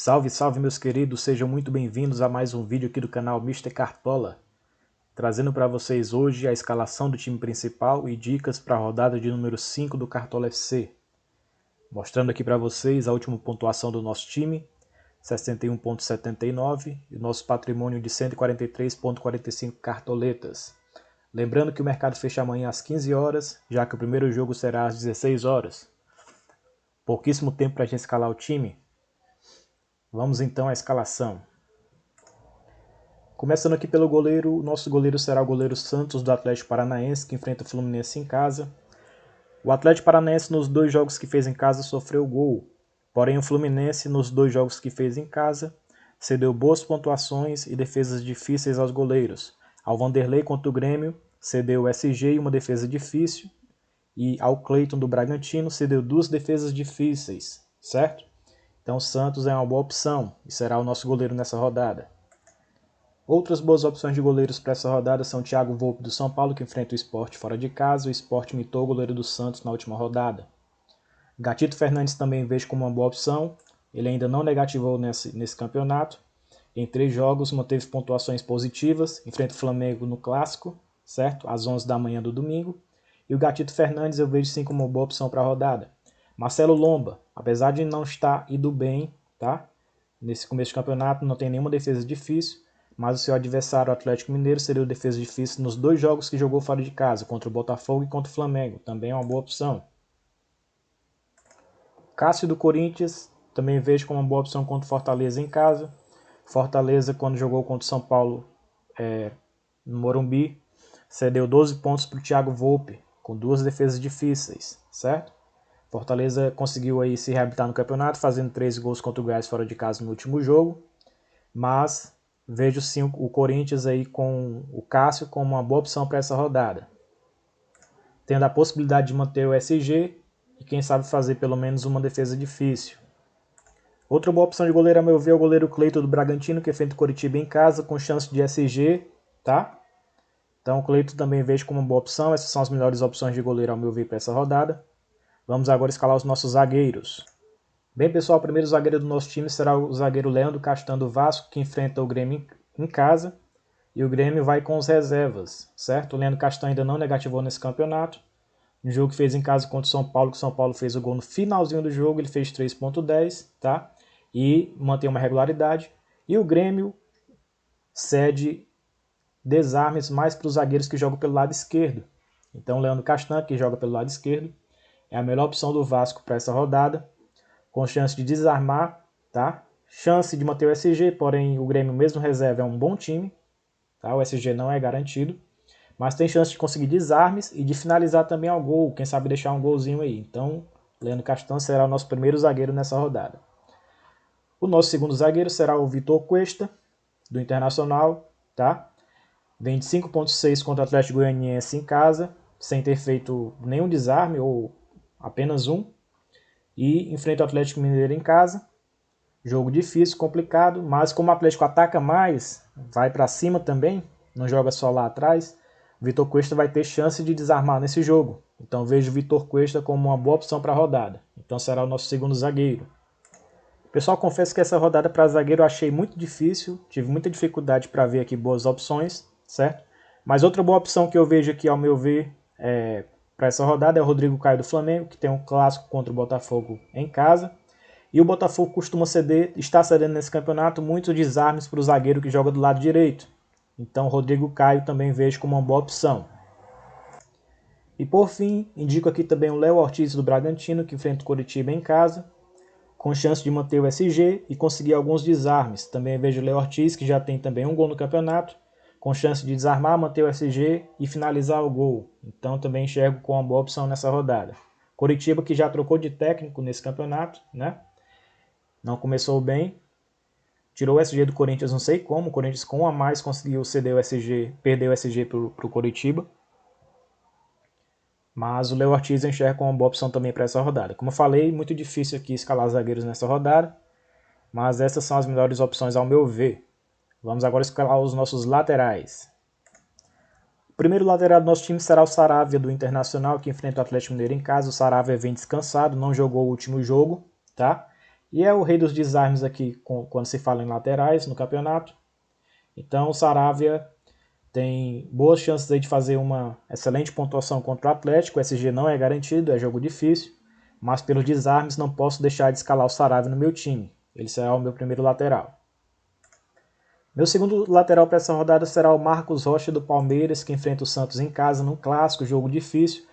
Salve, salve meus queridos, sejam muito bem-vindos a mais um vídeo aqui do canal Mr. Cartola, trazendo para vocês hoje a escalação do time principal e dicas para a rodada de número 5 do Cartola FC. Mostrando aqui para vocês a última pontuação do nosso time, 61,79 e o nosso patrimônio de 143,45 cartoletas. Lembrando que o mercado fecha amanhã às 15 horas, já que o primeiro jogo será às 16 horas. Pouquíssimo tempo para a gente escalar o time. Vamos então à escalação. Começando aqui pelo goleiro, o nosso goleiro será o goleiro Santos do Atlético Paranaense, que enfrenta o Fluminense em casa. O Atlético Paranaense nos 2 jogos que fez em casa sofreu gol, porém o Fluminense nos 2 jogos que fez em casa cedeu boas pontuações e defesas difíceis aos goleiros. Ao Vanderlei contra o Grêmio cedeu o SG e uma defesa difícil, e ao Cleiton do Bragantino cedeu 2 defesas difíceis, certo? Então o Santos é uma boa opção e será o nosso goleiro nessa rodada. Outras boas opções de goleiros para essa rodada são Thiago Volpi do São Paulo, que enfrenta o Sport fora de casa. O Sport mitou o goleiro do Santos na última rodada. Gatito Fernandes também vejo como uma boa opção. Ele ainda não negativou nesse campeonato. Em 3 jogos manteve pontuações positivas. Enfrenta o Flamengo no Clássico, certo? Às 11 da manhã do domingo. E o Gatito Fernandes eu vejo sim como uma boa opção para a rodada. Marcelo Lomba, apesar de não estar indo bem, tá? Nesse começo de campeonato não tem nenhuma defesa difícil, mas o seu adversário, o Atlético Mineiro, seria o defesa difícil nos 2 jogos que jogou fora de casa, contra o Botafogo e contra o Flamengo. Também é uma boa opção. Cássio do Corinthians, também vejo como uma boa opção contra o Fortaleza em casa. Fortaleza, quando jogou contra o São Paulo no Morumbi, cedeu 12 pontos para o Thiago Volpi, com 2 defesas difíceis, certo? Fortaleza conseguiu aí se reabilitar no campeonato, fazendo 13 gols contra o Goiás fora de casa no último jogo, mas vejo sim o Corinthians aí com o Cássio como uma boa opção para essa rodada, tendo a possibilidade de manter o SG e quem sabe fazer pelo menos uma defesa difícil. Outra boa opção de goleiro, a meu ver, é o goleiro Cleiton do Bragantino, que enfrenta o Coritiba em casa, com chance de SG, tá? Então o Cleiton também vejo como uma boa opção. Essas são as melhores opções de goleiro, ao meu ver, para essa rodada. Vamos agora escalar os nossos zagueiros. Bem, pessoal, o primeiro zagueiro do nosso time será o zagueiro Leandro Castan do Vasco, que enfrenta o Grêmio em casa. E o Grêmio vai com as reservas, certo? O Leandro Castan ainda não negativou nesse campeonato. No jogo que fez em casa contra o São Paulo, que o São Paulo fez o gol no finalzinho do jogo, ele fez 3,10, tá? E mantém uma regularidade. E o Grêmio cede desarmes mais para os zagueiros que jogam pelo lado esquerdo. Então o Leandro Castan, que joga pelo lado esquerdo, é a melhor opção do Vasco para essa rodada, com chance de desarmar, tá? Chance de manter o SG, porém o Grêmio mesmo reserva é um bom time, tá? O SG não é garantido, mas tem chance de conseguir desarmes e de finalizar também ao gol, quem sabe deixar um golzinho aí. Então, Leandro Castan será o nosso primeiro zagueiro nessa rodada. O nosso segundo zagueiro será o Vitor Cuesta, do Internacional, tá? Vem de 5,6 contra o Atlético Goianiense em casa, sem ter feito nenhum desarme ou apenas um. E enfrenta o Atlético Mineiro em casa. Jogo difícil, complicado, mas como o Atlético ataca mais, vai para cima também, não joga só lá atrás, o Vitor Cuesta vai ter chance de desarmar nesse jogo. Então vejo o Vitor Cuesta como uma boa opção para a rodada. Então será o nosso segundo zagueiro. Pessoal, confesso que essa rodada para zagueiro eu achei muito difícil, tive muita dificuldade para ver aqui boas opções, certo? Mas outra boa opção que eu vejo aqui, ao meu ver, para essa rodada é o Rodrigo Caio do Flamengo, que tem um clássico contra o Botafogo em casa. E o Botafogo costuma está cedendo nesse campeonato muitos desarmes para o zagueiro que joga do lado direito. Então o Rodrigo Caio também vejo como uma boa opção. E por fim, indico aqui também o Léo Ortiz do Bragantino, que enfrenta o Coritiba em casa, com chance de manter o SG e conseguir alguns desarmes. Também vejo o Léo Ortiz, que já tem também um gol no campeonato, com chance de desarmar, manter o SG e finalizar o gol. Então também enxergo com uma boa opção nessa rodada. Coritiba, que já trocou de técnico nesse campeonato, né? Não começou bem, tirou o SG do Corinthians, não sei como, o Corinthians com um a mais conseguiu ceder o SG, perder o SG para o Coritiba. Mas o Léo Ortiz eu enxergo como uma boa opção também para essa rodada. Como eu falei, muito difícil aqui escalar zagueiros nessa rodada, mas essas são as melhores opções ao meu ver. Vamos agora escalar os nossos laterais. O primeiro lateral do nosso time será o Saravia do Internacional, que enfrenta o Atlético Mineiro em casa. O Saravia vem descansado, não jogou o último jogo, tá? E é o rei dos desarmes aqui quando se fala em laterais no campeonato. Então o Saravia tem boas chances aí de fazer uma excelente pontuação contra o Atlético. O SG não é garantido, é jogo difícil, mas pelos desarmes não posso deixar de escalar o Saravia no meu time. Ele será o meu primeiro lateral. Meu segundo lateral para essa rodada será o Marcos Rocha do Palmeiras, que enfrenta o Santos em casa num clássico, jogo difícil.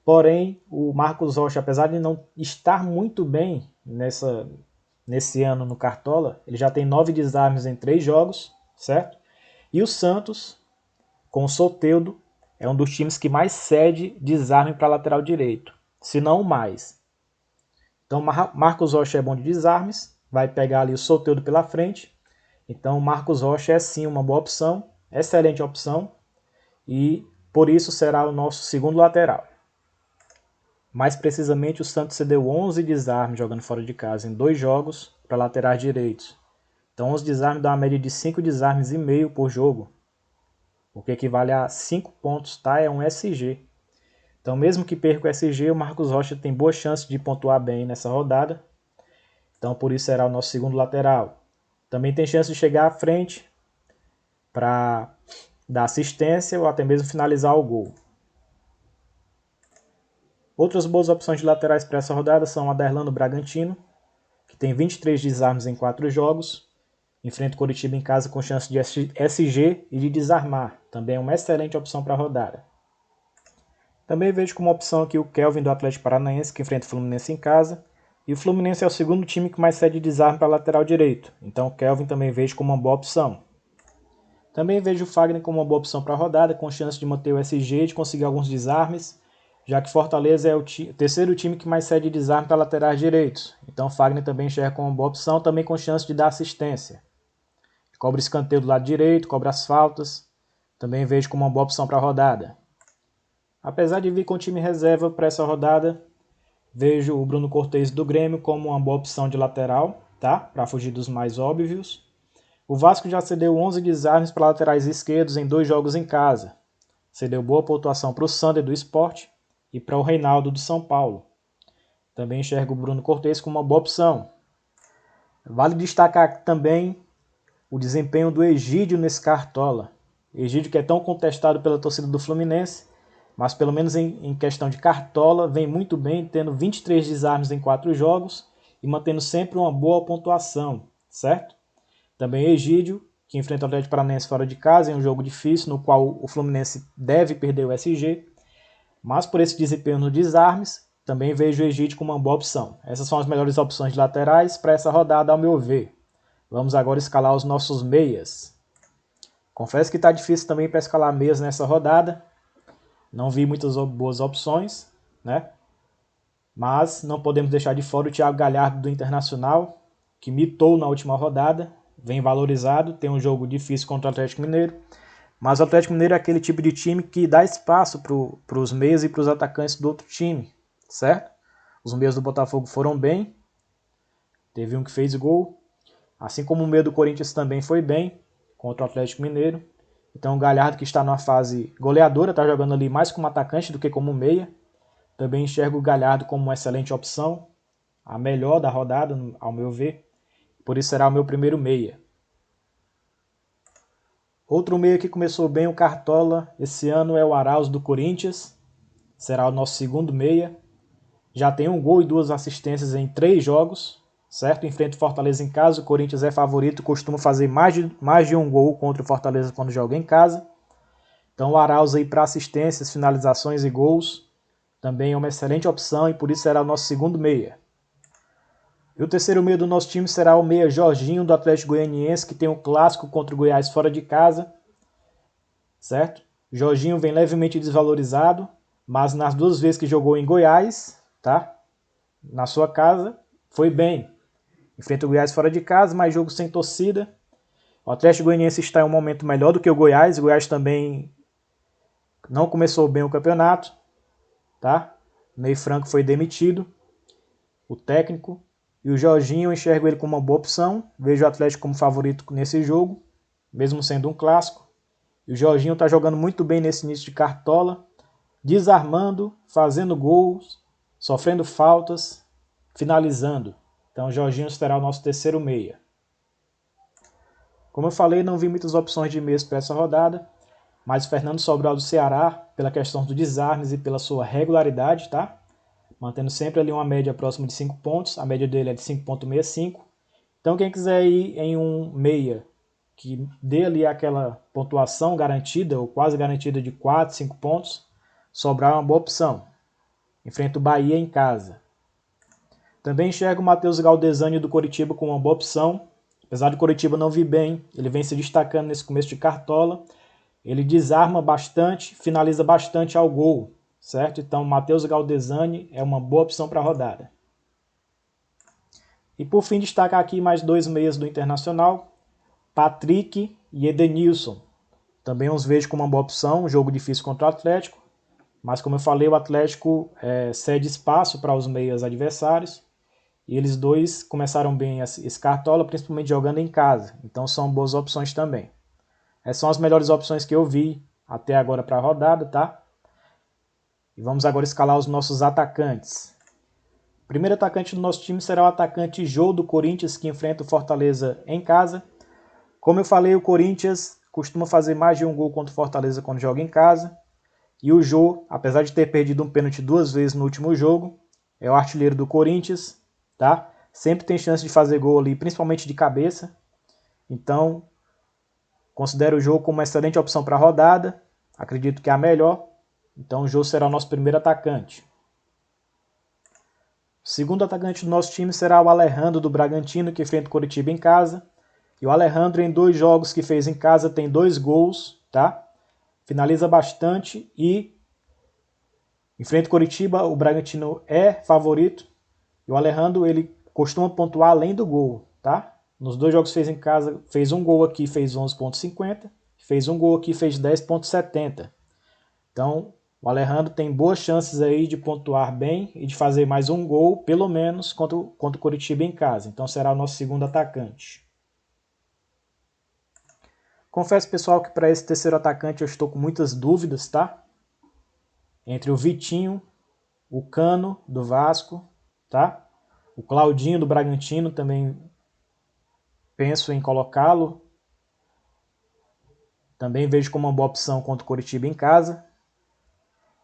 Porém, o Marcos Rocha, apesar de não estar muito bem nesse ano no Cartola, ele já tem 9 desarmes em 3 jogos, certo? E o Santos, com o Soteldo, é um dos times que mais cede desarme para lateral direito, se não o mais. Então, Marcos Rocha é bom de desarmes, vai pegar ali o Soteldo pela frente. Então, o Marcos Rocha é sim uma boa opção, excelente opção, e por isso será o nosso segundo lateral. Mais precisamente, o Santos cedeu 11 desarmes jogando fora de casa em 2 jogos para laterais direitos. Então, 11 desarmes dá uma média de 5 desarmes e meio por jogo, o que equivale a 5 pontos, tá? É um SG. Então, mesmo que perca o SG, o Marcos Rocha tem boa chance de pontuar bem nessa rodada. Então, por isso será o nosso segundo lateral. Também tem chance de chegar à frente para dar assistência ou até mesmo finalizar o gol. Outras boas opções de laterais para essa rodada são o Aderlan Bragantino, que tem 23 desarmes em 4 jogos. Enfrenta o Coritiba em casa com chance de SG e de desarmar. Também é uma excelente opção para a rodada. Também vejo como opção aqui o Kelvin do Atlético Paranaense, que enfrenta o Fluminense em casa. E o Fluminense é o segundo time que mais cede desarme para lateral direito. Então o Kelvin também vejo como uma boa opção. Também vejo o Fagner como uma boa opção para a rodada, com chance de manter o SG e de conseguir alguns desarmes, já que Fortaleza é o terceiro time que mais cede desarme para laterais direitos. Então o Fagner também enxerga como uma boa opção, também com chance de dar assistência. Cobra escanteio do lado direito, cobra as faltas. Também vejo como uma boa opção para a rodada. Apesar de vir com o time reserva para essa rodada, vejo o Bruno Cortez do Grêmio como uma boa opção de lateral, tá? Para fugir dos mais óbvios. O Vasco já cedeu 11 desarmes para laterais esquerdos em 2 jogos em casa. Cedeu boa pontuação para o Sander do Sport e para o Reinaldo do São Paulo. Também enxergo o Bruno Cortez como uma boa opção. Vale destacar também o desempenho do Egídio nesse Cartola. Egídio que é tão contestado pela torcida do Fluminense, mas pelo menos em questão de Cartola, vem muito bem, tendo 23 desarmes em 4 jogos e mantendo sempre uma boa pontuação, certo? Também Egídio, que enfrenta o Atlético Paranaense fora de casa, em um jogo difícil, no qual o Fluminense deve perder o SG, mas por esse desempenho nos desarmes, também vejo o Egídio como uma boa opção. Essas são as melhores opções de laterais para essa rodada, ao meu ver. Vamos agora escalar os nossos meias. Confesso que está difícil também para escalar meias nessa rodada. Não vi muitas boas opções, né? Mas não podemos deixar de fora o Thiago Galhardo do Internacional, que mitou na última rodada, vem valorizado, tem um jogo difícil contra o Atlético Mineiro. Mas o Atlético Mineiro é aquele tipo de time que dá espaço para os meias e para os atacantes do outro time, certo? Os meias do Botafogo foram bem, teve um que fez gol, assim como o meio do Corinthians também foi bem contra o Atlético Mineiro. Então o Galhardo, que está numa fase goleadora, está jogando ali mais como atacante do que como meia. Também enxergo o Galhardo como uma excelente opção, a melhor da rodada, ao meu ver. Por isso será o meu primeiro meia. Outro meia que começou bem o Cartola esse ano é o Arauz do Corinthians. Será o nosso segundo meia. Já tem um gol e 2 assistências em 3 jogos, certo? Enfrenta o Fortaleza em casa, o Corinthians é favorito, costuma fazer mais de um gol contra o Fortaleza quando joga em casa. Então o Arauz aí para assistências, finalizações e gols também é uma excelente opção e por isso será o nosso segundo meia. E o terceiro meia do nosso time será o meia Jorginho do Atlético Goianiense, que tem um clássico contra o Goiás fora de casa, certo? Jorginho vem levemente desvalorizado, mas nas 2 vezes que jogou em Goiás, tá? Na sua casa, foi bem. Enfrenta o Goiás fora de casa, mas jogo sem torcida. O Atlético Goianiense está em um momento melhor do que o Goiás. O Goiás também não começou bem o campeonato, tá? O Ney Franco foi demitido, o técnico. E o Jorginho, eu enxergo ele como uma boa opção. Vejo o Atlético como favorito nesse jogo, mesmo sendo um clássico. E o Jorginho está jogando muito bem nesse início de Cartola, desarmando, fazendo gols, sofrendo faltas, finalizando. Então Jorginho será o nosso terceiro meia. Como eu falei, não vi muitas opções de meias para essa rodada, mas o Fernando Sobral do Ceará, pela questão dos desarmes e pela sua regularidade, tá? Mantendo sempre ali uma média próxima de 5 pontos, a média dele é de 5,65. Então quem quiser ir em um meia que dê ali aquela pontuação garantida, ou quase garantida de 4, 5 pontos, Sobral é uma boa opção. Enfrenta o Bahia em casa. Também enxergo o Matheus Galdesani do Coritiba como uma boa opção. Apesar de Coritiba não vir bem, ele vem se destacando nesse começo de cartola. Ele desarma bastante, finaliza bastante ao gol, certo? Então Matheus Galdesani é uma boa opção para a rodada. E por fim destacar aqui mais dois meias do Internacional, Patrick e Edenilson. Também os vejo como uma boa opção, um jogo difícil contra o Atlético. Mas como eu falei, o Atlético cede espaço para os meias adversários. E eles dois começaram bem esse cartola, principalmente jogando em casa. Então são boas opções também. Essas são as melhores opções que eu vi até agora para a rodada, tá? E vamos agora escalar os nossos atacantes. O primeiro atacante do nosso time será o atacante Jô do Corinthians, que enfrenta o Fortaleza em casa. Como eu falei, o Corinthians costuma fazer mais de um gol contra o Fortaleza quando joga em casa. E o Jô, apesar de ter perdido um pênalti 2 vezes no último jogo, é o artilheiro do Corinthians, tá? Sempre tem chance de fazer gol ali, principalmente de cabeça. Então, considero o Jô como uma excelente opção para a rodada. Acredito que é a melhor. Então, o Jô será o nosso primeiro atacante. O segundo atacante do nosso time será o Alejandro do Bragantino, que enfrenta o Coritiba em casa. E o Alejandro, em 2 jogos que fez em casa, tem 2 gols, tá? Finaliza bastante e enfrenta o Coritiba, o Bragantino é favorito. E o Alejandro, ele costuma pontuar além do gol, tá? Nos 2 jogos que fez em casa, fez um gol aqui, fez 11,50. Fez um gol aqui, fez 10,70. Então, o Alejandro tem boas chances aí de pontuar bem e de fazer mais um gol, pelo menos, contra o Coritiba em casa. Então, será o nosso segundo atacante. Confesso, pessoal, que para esse terceiro atacante eu estou com muitas dúvidas, tá? Entre o Vitinho, o Cano, do Vasco, tá? O Claudinho, do Bragantino, também penso em colocá-lo. Também vejo como uma boa opção contra o Coritiba em casa.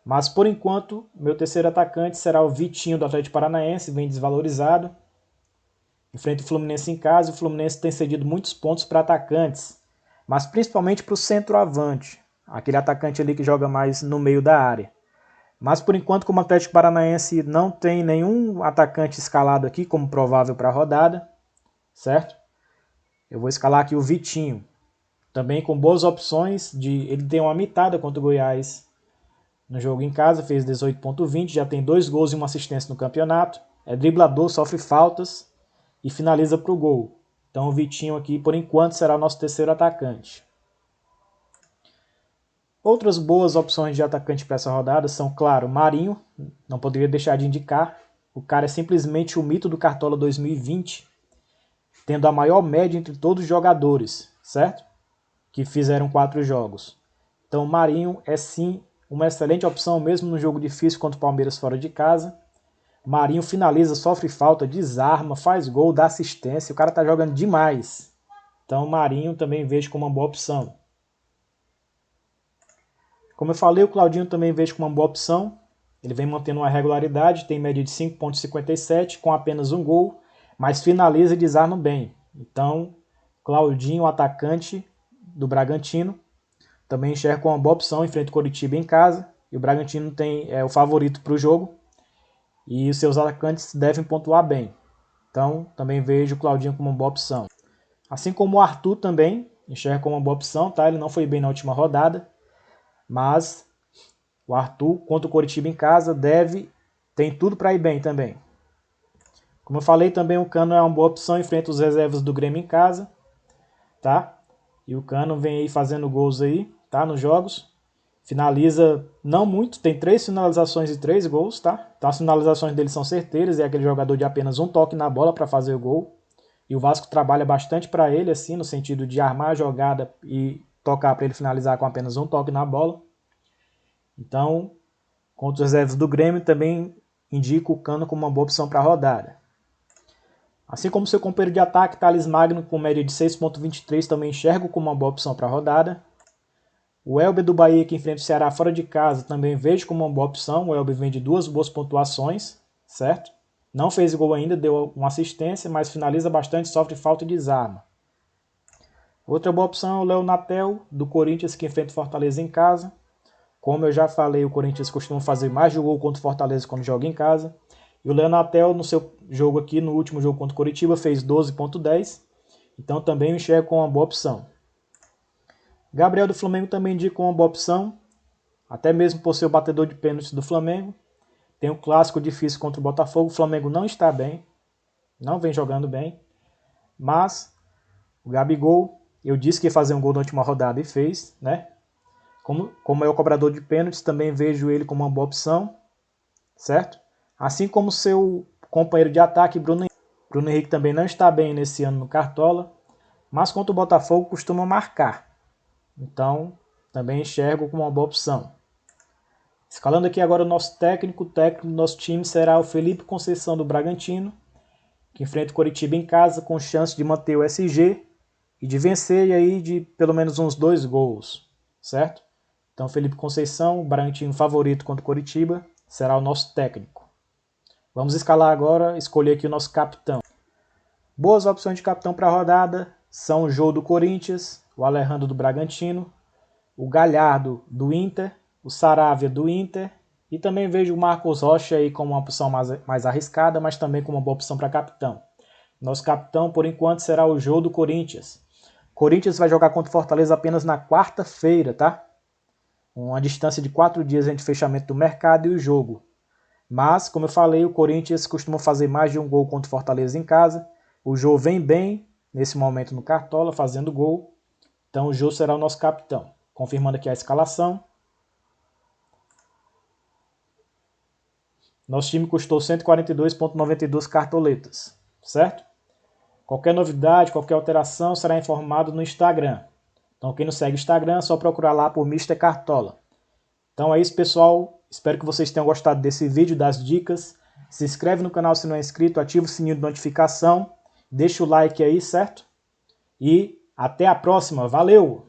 Mas, por enquanto, meu terceiro atacante será o Vitinho, do Atlético Paranaense, bem desvalorizado. Enfrenta o Fluminense em casa. O Fluminense tem cedido muitos pontos para atacantes, mas principalmente para o centroavante, aquele atacante ali que joga mais no meio da área. Mas, por enquanto, como o Atlético Paranaense não tem nenhum atacante escalado aqui como provável para a rodada, certo? Eu vou escalar aqui o Vitinho. Também com boas opções. Ele tem uma mitada contra o Goiás no jogo em casa, fez 18,20, já tem 2 gols e uma assistência no campeonato. É driblador, sofre faltas e finaliza para o gol. Então o Vitinho aqui, por enquanto, será o nosso terceiro atacante. Outras boas opções de atacante para essa rodada são, claro, Marinho, não poderia deixar de indicar. O cara é simplesmente o mito do Cartola 2020, tendo a maior média entre todos os jogadores, certo? Que fizeram 4 jogos. Então o Marinho é sim uma excelente opção, mesmo no jogo difícil contra o Palmeiras fora de casa. Marinho finaliza, sofre falta, desarma, faz gol, dá assistência. O cara tá jogando demais. Então o Marinho também vejo como uma boa opção. Como eu falei, o Claudinho também vejo como uma boa opção. Ele vem mantendo uma regularidade, tem média de 5,57 com apenas um gol, mas finaliza e desarma bem. Então, Claudinho, atacante do Bragantino, também enxergo como uma boa opção, enfrenta o Coritiba em casa. E o Bragantino é o favorito para o jogo. E os seus atacantes devem pontuar bem. Então, também vejo o Claudinho como uma boa opção. Assim como o Arthur também, enxergo como uma boa opção, tá? Ele não foi bem na última rodada. Mas o Arthur, contra o Coritiba em casa, tem tudo para ir bem também. Como eu falei, também o Cano é uma boa opção, enfrenta os reservas do Grêmio em casa. Tá? E o Cano vem aí fazendo gols aí, tá? Nos jogos. Finaliza não muito, tem 3 finalizações e 3 gols, tá? Então as finalizações dele são certeiras, é aquele jogador de apenas um toque na bola para fazer o gol. E o Vasco trabalha bastante para ele, assim, no sentido de armar a jogada e tocar para ele finalizar com apenas um toque na bola. Então, contra os reservas do Grêmio, também indico o Cano como uma boa opção para a rodada. Assim como seu companheiro de ataque, Thales Magno, com média de 6,23, também enxergo como uma boa opção para a rodada. O Elber do Bahia, que enfrenta o Ceará fora de casa, também vejo como uma boa opção. O Elber vem de 2 boas pontuações, certo? Não fez gol ainda, deu uma assistência, mas finaliza bastante, sofre falta e desarma. Outra boa opção é o Léo Natel, do Corinthians, que enfrenta o Fortaleza em casa. Como eu já falei, o Corinthians costuma fazer mais de gol contra o Fortaleza quando joga em casa. E o Léo Natel, no seu jogo aqui, no último jogo contra o Coritiba, fez 12,10. Então também eu enxergo como uma boa opção. Gabriel do Flamengo também indica uma boa opção, até mesmo por ser o batedor de pênaltis do Flamengo. Tem um clássico difícil contra o Botafogo. O Flamengo não está bem, não vem jogando bem. Mas o Gabigol, eu disse que ia fazer um gol na última rodada e fez, né? Como é o cobrador de pênaltis, também vejo ele como uma boa opção, certo? Assim como seu companheiro de ataque, Bruno Henrique. Bruno Henrique também não está bem nesse ano no Cartola, mas contra o Botafogo costuma marcar. Então, também enxergo como uma boa opção. Escalando aqui agora o nosso técnico. O técnico do nosso time será o Felipe Conceição do Bragantino, que enfrenta o Coritiba em casa com chance de manter o SG e de vencer aí de pelo menos uns 2 gols, certo? Então, Felipe Conceição, o Bragantino favorito contra o Coritiba, será o nosso técnico. Vamos escalar agora, escolher aqui o nosso capitão. Boas opções de capitão para a rodada são o Jô do Corinthians, o Alejandro do Bragantino, o Galhardo do Inter, o Saravia do Inter, e também vejo o Marcos Rocha aí como uma opção mais arriscada, mas também como uma boa opção para capitão. Nosso capitão, por enquanto, será o Jô do Corinthians. Corinthians vai jogar contra o Fortaleza apenas na quarta-feira, tá? Uma distância de 4 dias entre o fechamento do mercado e o jogo. Mas, como eu falei, o Corinthians costuma fazer mais de um gol contra o Fortaleza em casa. O Jô vem bem nesse momento no Cartola, fazendo gol. Então o Jô será o nosso capitão. Confirmando aqui a escalação. Nosso time custou 142,92 cartoletas, certo? Qualquer novidade, qualquer alteração será informado no Instagram. Então quem não segue o Instagram é só procurar lá por Mr. Cartola. Então é isso, pessoal. Espero que vocês tenham gostado desse vídeo, das dicas. Se inscreve no canal se não é inscrito, ativa o sininho de notificação. Deixa o like aí, certo? E até a próxima. Valeu!